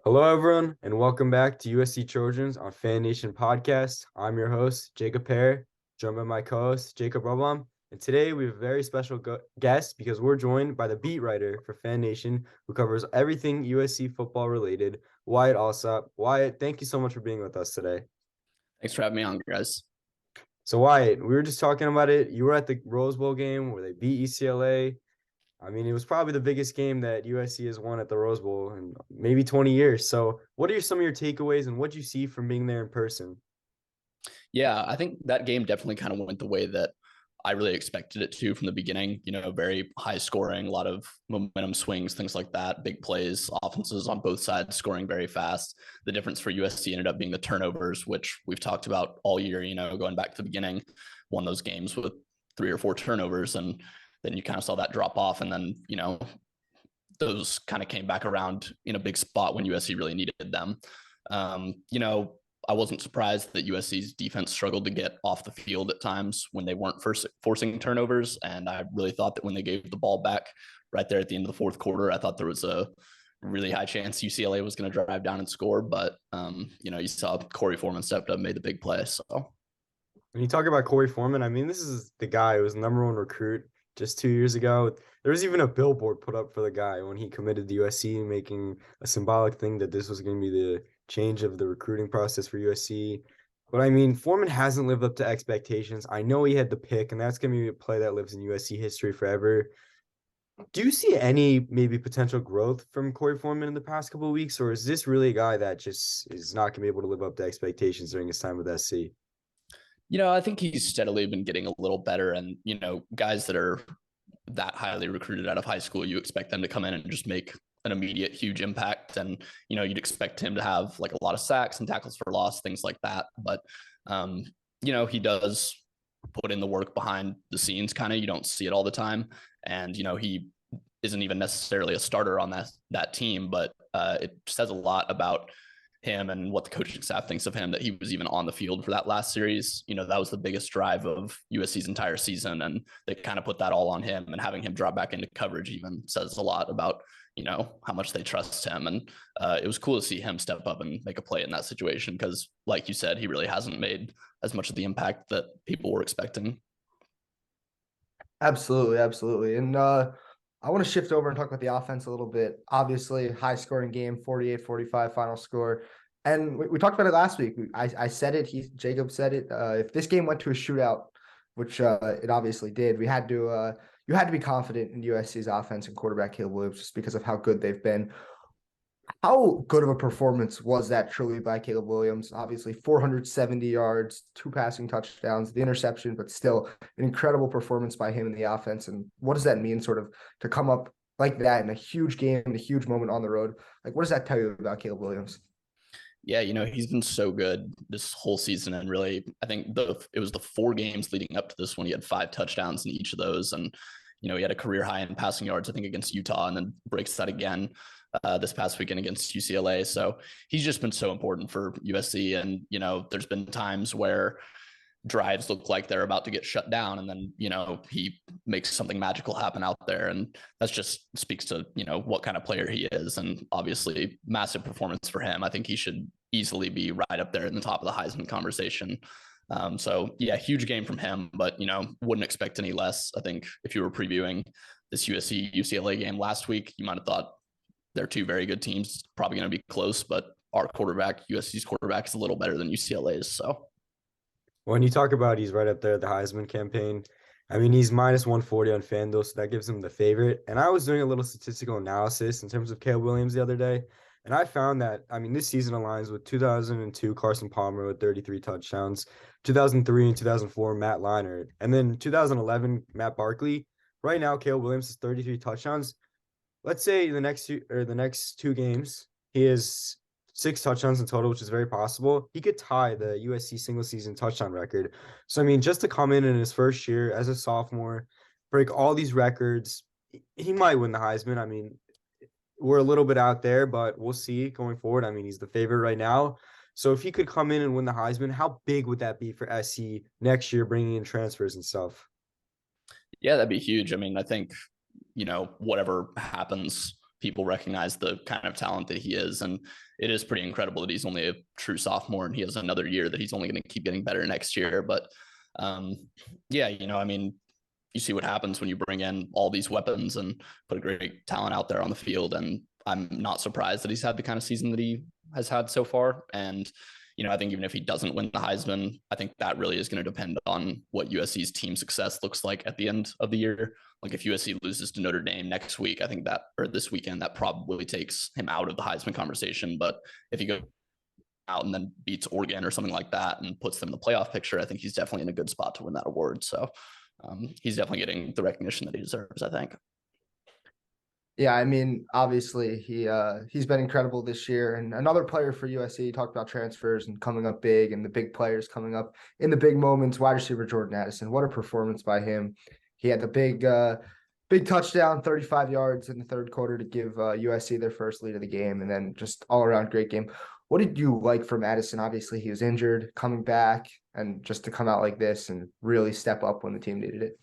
Hello, everyone, and welcome back to USC Trojans on Fan Nation Podcast. I'm your host, Jacob Hare, joined by my co-host, Jacob Erlbaum. And today we have a very special guest because we're joined by the beat writer for Fan Nation who covers everything USC football related, Wyatt Allsup. Wyatt, thank you so much for being with us today. Thanks for having me on, guys. So, Wyatt, we were just talking about it. You were at the Rose Bowl game where they beat UCLA. I mean, it was probably the biggest game that USC has won at the Rose Bowl in maybe 20 years. So, what are some of your takeaways and what you see from being there in person? Yeah, I think that game definitely kind of went the way that I really expected it to from the beginning. Very high scoring, a lot of momentum swings, things like that, big plays, offenses on both sides scoring very fast. The difference for USC ended up being the turnovers, which we've talked about all year, going back to the beginning, won those games with 3 or 4 turnovers. And then you kind of saw that drop off. And then, those kind of came back around in a big spot when USC really needed them. I wasn't surprised that USC's defense struggled to get off the field at times when they weren't forcing turnovers. And I really thought that when they gave the ball back right there at the end of the fourth quarter, I thought there was a really high chance UCLA was going to drive down and score. But, you saw Corey Foreman stepped up, made the big play. So When you talk about Corey Foreman, I mean, this is the guy who was number one recruit just 2 years ago. There was even a billboard put up for the guy when he committed to USC, making a symbolic thing that this was going to be the change of the recruiting process for USC. But I mean, Foreman hasn't lived up to expectations. I know he had the pick, and that's going to be a play that lives in USC history forever. Do you see any maybe potential growth from Corey Foreman in the past couple of weeks, or is this really a guy that just is not going to be able to live up to expectations during his time with SC? I think he's steadily been getting a little better. And, guys that are that highly recruited out of high school, you expect them to come in and just make an immediate huge impact. And, you'd expect him to have like a lot of sacks and tackles for loss, things like that. But, he does put in the work behind the scenes kind of. You don't see it all the time. And, he isn't even necessarily a starter on that team, but it says a lot about him and what the coaching staff thinks of him that he was even on the field for that last series. That was the biggest drive of USC's entire season, and they kind of put that all on him, and having him drop back into coverage even says a lot about how much they trust him. And it was cool to see him step up and make a play in that situation because, like you said, he really hasn't made as much of the impact that people were expecting. Absolutely, absolutely. And I want to shift over and talk about the offense a little bit. Obviously, high scoring game, 48-45 final score. And we talked about it last week. I said it, Jacob said it. If this game went to a shootout, which it obviously did, you had to be confident in USC's offense and quarterback Caleb Williams just because of how good they've been. How good of a performance was that truly by Caleb Williams? Obviously, 470 yards, 2 passing touchdowns, the interception, but still an incredible performance by him in the offense. And what does that mean sort of to come up like that in a huge game, in a huge moment on the road? Like, what does that tell you about Caleb Williams? Yeah, he's been so good this whole season. And really, I think it was the 4 games leading up to this one. He had 5 touchdowns in each of those. And, he had a career high in passing yards, I think, against Utah, and then breaks that again this past weekend against UCLA. So he's just been so important for USC. And, there's been times where drives look like they're about to get shut down. And then, he makes something magical happen out there. And that's just speaks to, what kind of player he is. And obviously massive performance for him. I think he should easily be right up there in the top of the Heisman conversation. So yeah, huge game from him, but, wouldn't expect any less. I think if you were previewing this USC UCLA game last week, you might've thought they're 2 very good teams, probably going to be close, but our quarterback, USC's quarterback, is a little better than UCLA's. So When you talk about he's right up there at the Heisman campaign, I mean, he's minus 140 on FanDuel, so that gives him the favorite. And I was doing a little statistical analysis in terms of Caleb Williams the other day, and I found that, I mean, this season aligns with 2002 Carson Palmer with 33 touchdowns, 2003 and 2004 Matt Leinart, and then 2011 Matt Barkley. Right now, Caleb Williams has 33 touchdowns. Let's say the next two games, he has 6 touchdowns in total, which is very possible. He could tie the USC single season touchdown record. So, I mean, just to come in his first year as a sophomore, break all these records, he might win the Heisman. I mean, we're a little bit out there, but we'll see going forward. I mean, he's the favorite right now. So if he could come in and win the Heisman, how big would that be for SC next year, bringing in transfers and stuff? yeah, that'd be huge. I mean, I think, whatever happens people recognize the kind of talent that he is. And it is pretty incredible that he's only a true sophomore and he has another year that he's only going to keep getting better next year. But yeah, I mean, you see what happens when you bring in all these weapons and put a great talent out there on the field. And I'm not surprised that he's had the kind of season that he has had so far. And, I think even if he doesn't win the Heisman, I think that really is going to depend on what USC's team success looks like at the end of the year. Like if USC loses to Notre Dame next week, I think that, or this weekend, that probably takes him out of the Heisman conversation. But if he goes out and then beats Oregon or something like that and puts them in the playoff picture, I think he's definitely in a good spot to win that award. So he's definitely getting the recognition that he deserves, I think. Yeah, I mean, obviously he's been incredible this year. And another player for USC, you talked about transfers and coming up big and the big players coming up in the big moments. Wide receiver Jordan Addison, what a performance by him. He had the big touchdown, 35 yards in the third quarter to give USC their first lead of the game, and then just all around great game. What did you like from Addison? Obviously, he was injured, coming back, and just to come out like this and really step up when the team needed it.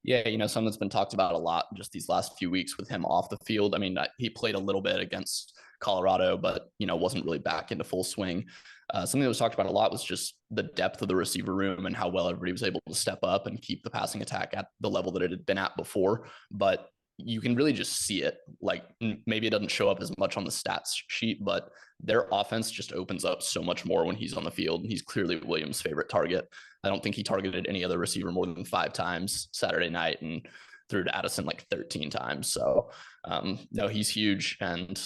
Yeah, something that's been talked about a lot just these last few weeks with him off the field. I mean, he played a little bit against Colorado, but, wasn't really back into full swing. Something that was talked about a lot was just the depth of the receiver room and how well everybody was able to step up and keep the passing attack at the level that it had been at before. But you can really just see it. Like maybe it doesn't show up as much on the stats sheet, but their offense just opens up so much more when he's on the field. And he's clearly Williams' favorite target. I don't think he targeted any other receiver more than 5 times Saturday night and threw to Addison like 13 times. So no, he's huge and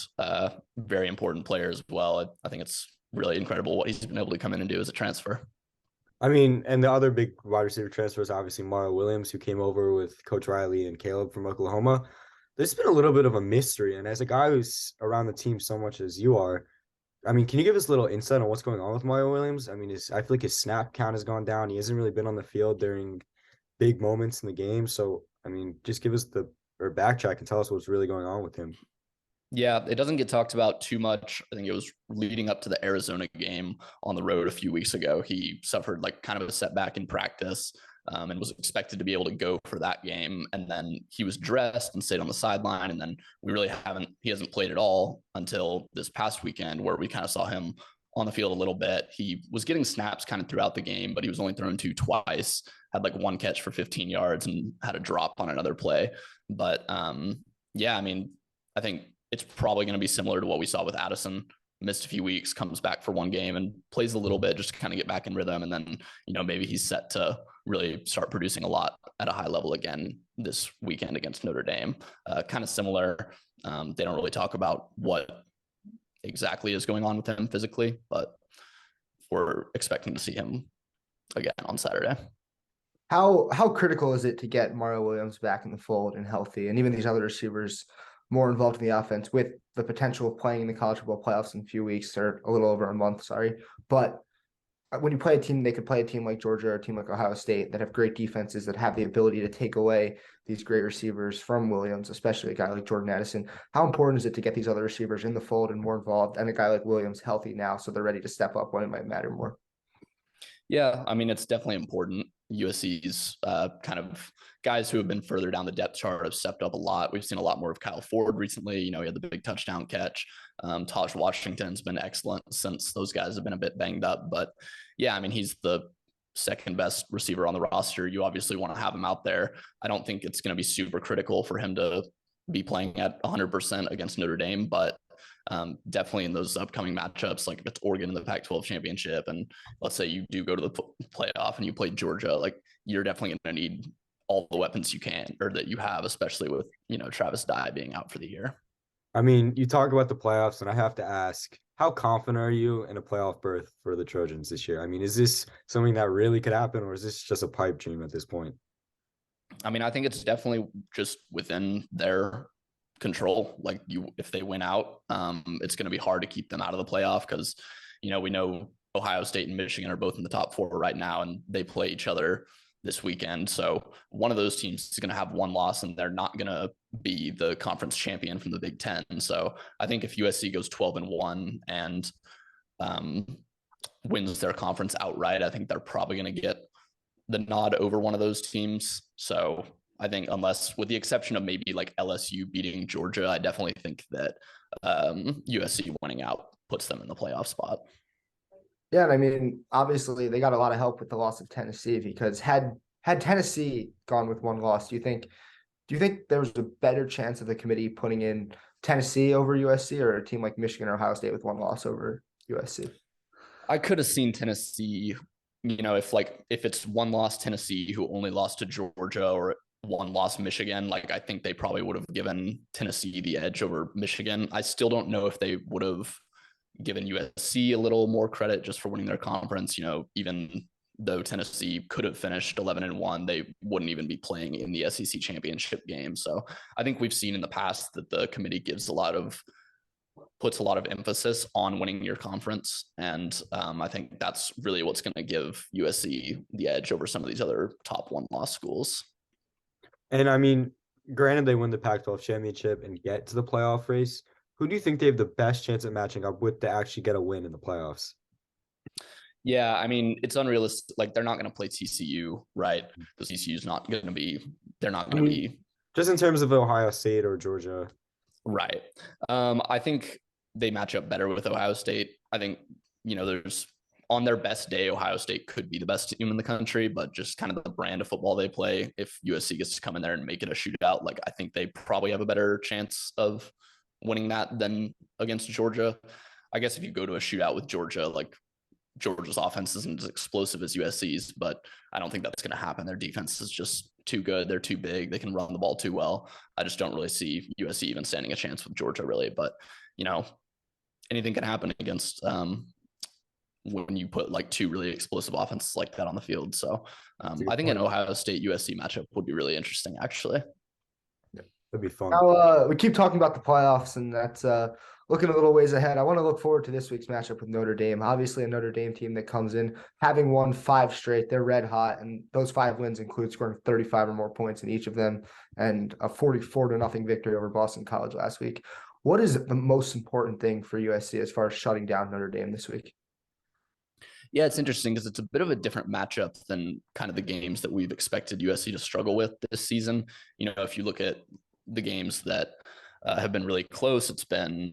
very important player as well. I think it's really incredible what he's been able to come in and do as a transfer. I mean, and the other big wide receiver transfer is obviously Mario Williams, who came over with Coach Riley and Caleb from Oklahoma. There's been a little bit of a mystery. And as a guy who's around the team so much as you are, I mean, can you give us a little insight on what's going on with Mario Williams? I mean, I feel like his snap count has gone down. He hasn't really been on the field during big moments in the game. So, I mean, just give us or backtrack and tell us what's really going on with him. Yeah, it doesn't get talked about too much. I think it was leading up to the Arizona game on the road a few weeks ago. He suffered like kind of a setback in practice and was expected to be able to go for that game. And then he was dressed and stayed on the sideline. And then he hasn't played at all until this past weekend where we kind of saw him on the field a little bit. He was getting snaps kind of throughout the game, but he was only thrown to twice, had like one catch for 15 yards and had a drop on another play. But yeah, I mean, I think it's probably going to be similar to what we saw with Addison. Missed a few weeks, comes back for one game and plays a little bit just to kind of get back in rhythm. And then, maybe he's set to really start producing a lot at a high level again this weekend against Notre Dame. Kind of similar. They don't really talk about what exactly is going on with him physically, but we're expecting to see him again on Saturday. How critical is it to get Mario Williams back in the fold and healthy, and even these other receivers more involved in the offense with the potential of playing in the college football playoffs in a few weeks or a little over a month, But when you play a team, they could play a team like Georgia or a team like Ohio State that have great defenses that have the ability to take away these great receivers from Williams, especially a guy like Jordan Addison. How important is it to get these other receivers in the fold and more involved, and a guy like Williams healthy now so they're ready to step up when it might matter more? Yeah, I mean, it's definitely important. USC's kind of guys who have been further down the depth chart have stepped up a lot. We've seen a lot more of Kyle Ford recently. He had the big touchdown catch. Taj Washington's been excellent since those guys have been a bit banged up. But yeah, I mean, he's the second best receiver on the roster. You obviously want to have him out there. I don't think it's going to be super critical for him to be playing at 100% against Notre Dame, but definitely in those upcoming matchups, like if it's Oregon in the Pac-12 championship, and let's say you do go to the playoff and you play Georgia, like you're definitely going to need all the weapons you can or that you have, especially with, Travis Dye being out for the year. I mean, you talk about the playoffs, and I have to ask, how confident are you in a playoff berth for the Trojans this year? I mean, is this something that really could happen, or is this just a pipe dream at this point? I mean, I think it's definitely just within their control. Like if they win out, it's going to be hard to keep them out of the playoff because, we know Ohio State and Michigan are both in the top 4 right now, and they play each other this weekend. So one of those teams is going to have one loss and they're not going to be the conference champion from the Big Ten. So I think if USC goes 12-1 and wins their conference outright, I think they're probably going to get the nod over one of those teams. So I think unless, with the exception of maybe like LSU beating Georgia, I definitely think that USC winning out puts them in the playoff spot. Yeah, and I mean, obviously they got a lot of help with the loss of Tennessee because had Tennessee gone with one loss, do you think there was a better chance of the committee putting in Tennessee over USC or a team like Michigan or Ohio State with one loss over USC? I could have seen Tennessee, if it's one loss Tennessee who only lost to Georgia, or one loss Michigan, like I think they probably would have given Tennessee the edge over Michigan. I still don't know if they would have given USC a little more credit just for winning their conference. Even though Tennessee could have finished 11-1, they wouldn't even be playing in the SEC championship game. So I think we've seen in the past that the committee puts a lot of emphasis on winning your conference. And I think that's really what's going to give USC the edge over some of these other top one-loss schools. And I mean, granted, they win the Pac-12 championship and get to the playoff race. Who do you think they have the best chance at matching up with to actually get a win in the playoffs? Yeah, I mean, it's unrealistic. Like, they're not going to play TCU, right? Because TCU's not going to be, they're not going to be. Just in terms of Ohio State or Georgia. Right. I think they match up better with Ohio State. I think, there's, on their best day, Ohio State could be the best team in the country, but just kind of the brand of football they play, if USC gets to come in there and make it a shootout, like I think they probably have a better chance of winning that than against Georgia. I guess if you go to a shootout with Georgia, like Georgia's offense isn't as explosive as USC's, but I don't think that's going to happen. Their defense is just too good. They're too big. They can run the ball too well. I just don't really see USC even standing a chance with Georgia, really. But, anything can happen against when you put like two really explosive offenses like that on the field. So I think an Ohio State USC matchup would be really interesting, actually. Yeah, that'd be fun. Now, we keep talking about the playoffs, and that's looking a little ways ahead. I want to look forward to this week's matchup with Notre Dame. Obviously, a Notre Dame team that comes in having won 5 straight. They're red hot, and those 5 wins include scoring 35 or more points in each of them, and a 44-0 victory over Boston College last week. What is the most important thing for USC as far as shutting down Notre Dame this week? Yeah, it's interesting because it's a bit of a different matchup than kind of the games that we've expected USC to struggle with this season. If you look at the games that have been really close, it's been,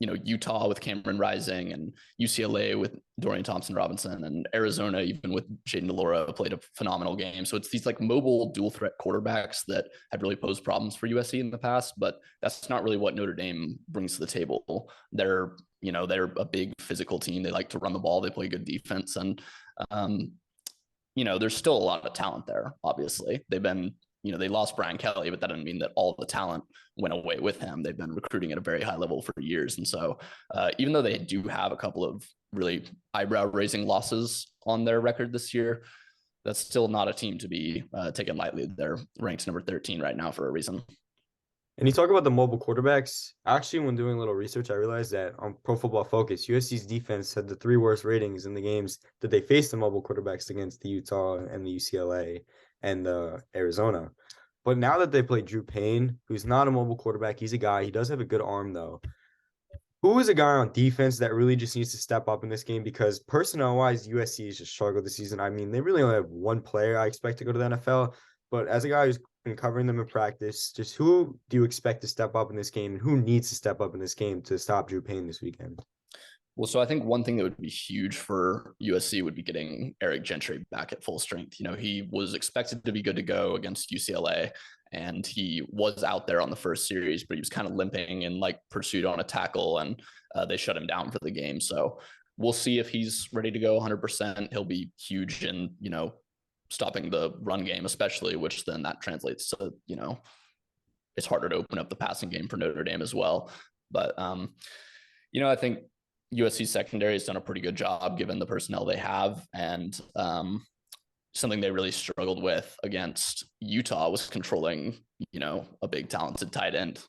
Utah with Cameron Rising, and UCLA with Dorian Thompson-Robinson, and Arizona, even with Jaden DeLaura, played a phenomenal game. So it's these like mobile dual threat quarterbacks that had really posed problems for USC in the past, but that's not really what Notre Dame brings to the table. They're a big physical team. They like to run the ball. They play good defense. And, there's still a lot of talent there, obviously. They've been, they lost Brian Kelly, but that doesn't mean that all of the talent went away with him. They've been recruiting at a very high level for years. And so even though they do have a couple of really eyebrow-raising losses on their record this year, that's still not a team to be taken lightly. They're ranked number 13 right now for a reason. And you talk about the mobile quarterbacks. Actually, when doing a little research, I realized that on Pro Football Focus, USC's defense had the 3 worst ratings in the games that they faced the mobile quarterbacks against the Utah and the UCLA and the Arizona. But now that they play Drew Payne, who's not a mobile quarterback, he's a guy. He does have a good arm, though. Who is a guy on defense that really just needs to step up in this game? Because personnel-wise, USC has just struggled this season. I mean, they really only have one player I expect to go to the NFL. But as a guy who's been covering them in practice, just who do you expect to step up in this game, and who needs to step up in this game to stop Drew Payne this weekend? Well, so I think one thing that would be huge for USC would be getting Eric Gentry back at full strength. He was expected to be good to go against UCLA, and he was out there on the first series, but he was kind of limping in like pursuit on a tackle, and they shut him down for the game. So we'll see if he's ready to go 100%. He'll be huge in, stopping the run game, especially, which then that translates to, it's harder to open up the passing game for Notre Dame as well. But, I think USC secondary has done a pretty good job given the personnel they have. And something they really struggled with against Utah was controlling, a big talented tight end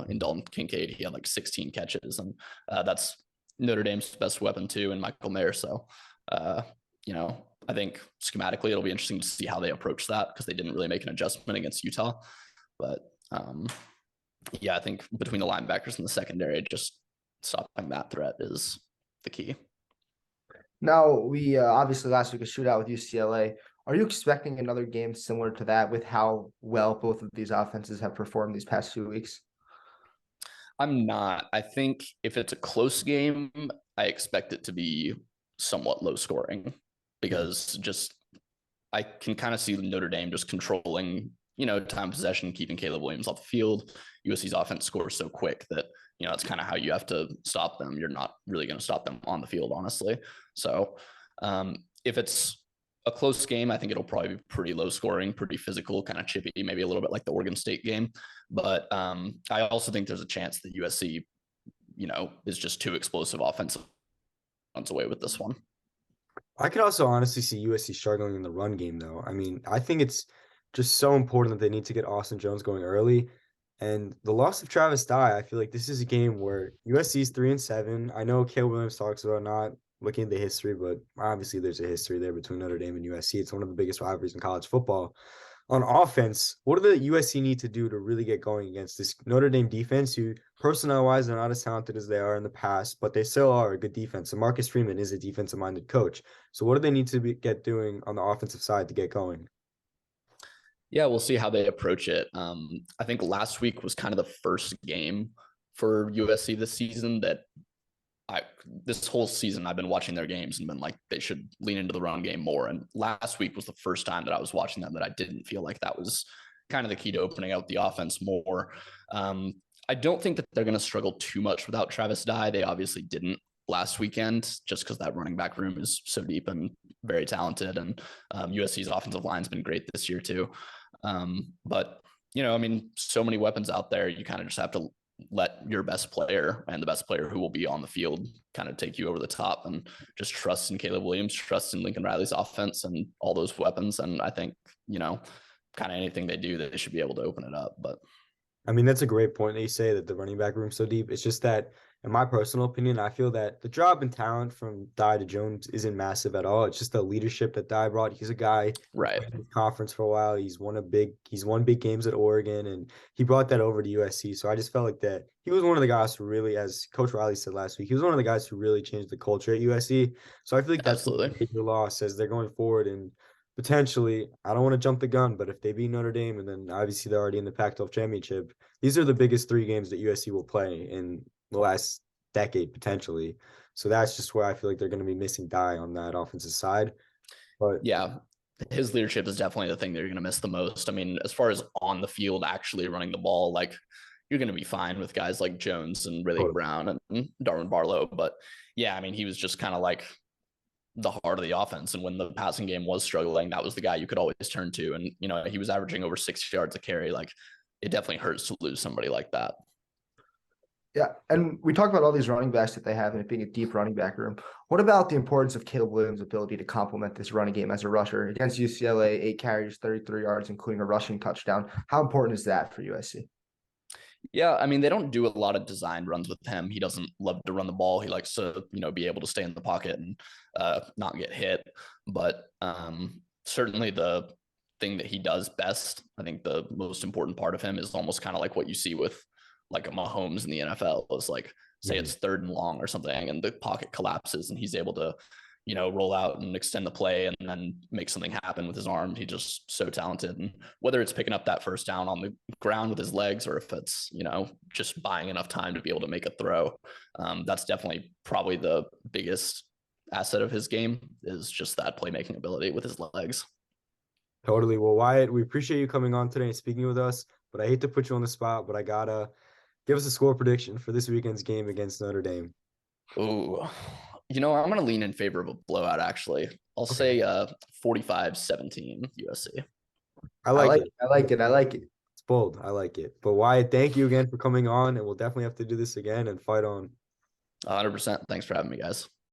in Dalton Kincaid. He had like 16 catches, and that's Notre Dame's best weapon too, and Michael Mayer. So, I think schematically it'll be interesting to see how they approach that, because they didn't really make an adjustment against Utah. But I think between the linebackers and the secondary, just stopping that threat is the key. Now, we obviously last week a shootout with UCLA. Are you expecting another game similar to that with how well both of these offenses have performed these past 2 weeks? I'm not. I think if it's a close game, I expect it to be somewhat low scoring because just I can kind of see Notre Dame just controlling, time possession, keeping Caleb Williams off the field. USC's offense scores so quick that, it's kind of how you have to stop them. You're not really going to stop them on the field, honestly. So if it's a close game, I think it'll probably be pretty low scoring, pretty physical, kind of chippy, maybe a little bit like the Oregon State game. But I also think there's a chance that USC, is just too explosive offensive runs away with this one. I could also honestly see USC struggling in the run game, though. I mean, I think it's just so important that they need to get Austin Jones going early. And the loss of Travis Dye, I feel like this is a game where USC's 3-7. I know Caleb Williams talks about not looking at the history, but obviously there's a history there between Notre Dame and USC. It's one of the biggest rivalries in college football. On offense, what do the USC need to do to really get going against this Notre Dame defense, who personnel-wise are not as talented as they are in the past, but they still are a good defense. And Marcus Freeman is a defensive-minded coach. So what do they need to get doing on the offensive side to get going? Yeah, we'll see how they approach it. I think last week was kind of the first game for USC this season that this whole season I've been watching their games and been like, they should lean into the run game more. And last week was the first time that I was watching them that I didn't feel like that was kind of the key to opening out the offense more. I don't think that they're going to struggle too much without Travis Dye. They obviously didn't last weekend just because that running back room is so deep and very talented. And USC's offensive line's been great this year too. But, so many weapons out there, you kind of just have to let your best player and the best player who will be on the field kind of take you over the top, and just trust in Caleb Williams, trust in Lincoln Riley's offense and all those weapons. And I think, kind of anything they do, they should be able to open it up. But I mean, that's a great point that you say that the running back room's so deep. It's just that, in my personal opinion, I feel that the drop in talent from Dye to Jones isn't massive at all. It's just the leadership that Dye brought. He's a guy right in the conference for a while. He's won big games at Oregon, and he brought that over to USC. So I just felt like that he was one of the guys who really, as Coach Riley said last week, he was one of the guys who really changed the culture at USC. So I feel like that's a major loss as they're going forward. And potentially, I don't want to jump the gun, but if they beat Notre Dame, and then obviously they're already in the Pac-12 championship, these are the biggest 3 games that USC will play in the last decade potentially. So that's just where I feel like they're going to be missing Dye on that offensive side. But yeah, his leadership is definitely the thing that you're going to miss the most. I mean, as far as on the field actually running the ball, like, you're going to be fine with guys like Jones and Riddick Brown and Darwin Barlow. But yeah, I mean, he was just kind of like the heart of the offense. And when the passing game was struggling, that was the guy you could always turn to. And, he was averaging over 6 yards a carry. Like, it definitely hurts to lose somebody like that. Yeah, and we talk about all these running backs that they have and it being a deep running back room. What about the importance of Caleb Williams' ability to complement this running game as a rusher? Against UCLA, 8 carries, 33 yards, including a rushing touchdown. How important is that for USC? Yeah, I mean, they don't do a lot of designed runs with him. He doesn't love to run the ball. He likes to, be able to stay in the pocket and not get hit. But certainly the thing that he does best, I think the most important part of him is almost kind of like what you see with like a Mahomes in the NFL, is like, say it's 3rd and long or something and the pocket collapses and he's able to, roll out and extend the play and then make something happen with his arm. He's just so talented. And whether it's picking up that first down on the ground with his legs, or if it's, just buying enough time to be able to make a throw, that's definitely probably the biggest asset of his game, is just that playmaking ability with his legs. Totally. Well, Wyatt, we appreciate you coming on today and speaking with us, but I hate to put you on the spot, but I gotta give us a score prediction for this weekend's game against Notre Dame. Ooh, I'm going to lean in favor of a blowout, actually. I'll say 45-17 USC. I like it. It's bold. I like it. But Wyatt, thank you again for coming on, and we'll definitely have to do this again and fight on. 100%. Thanks for having me, guys.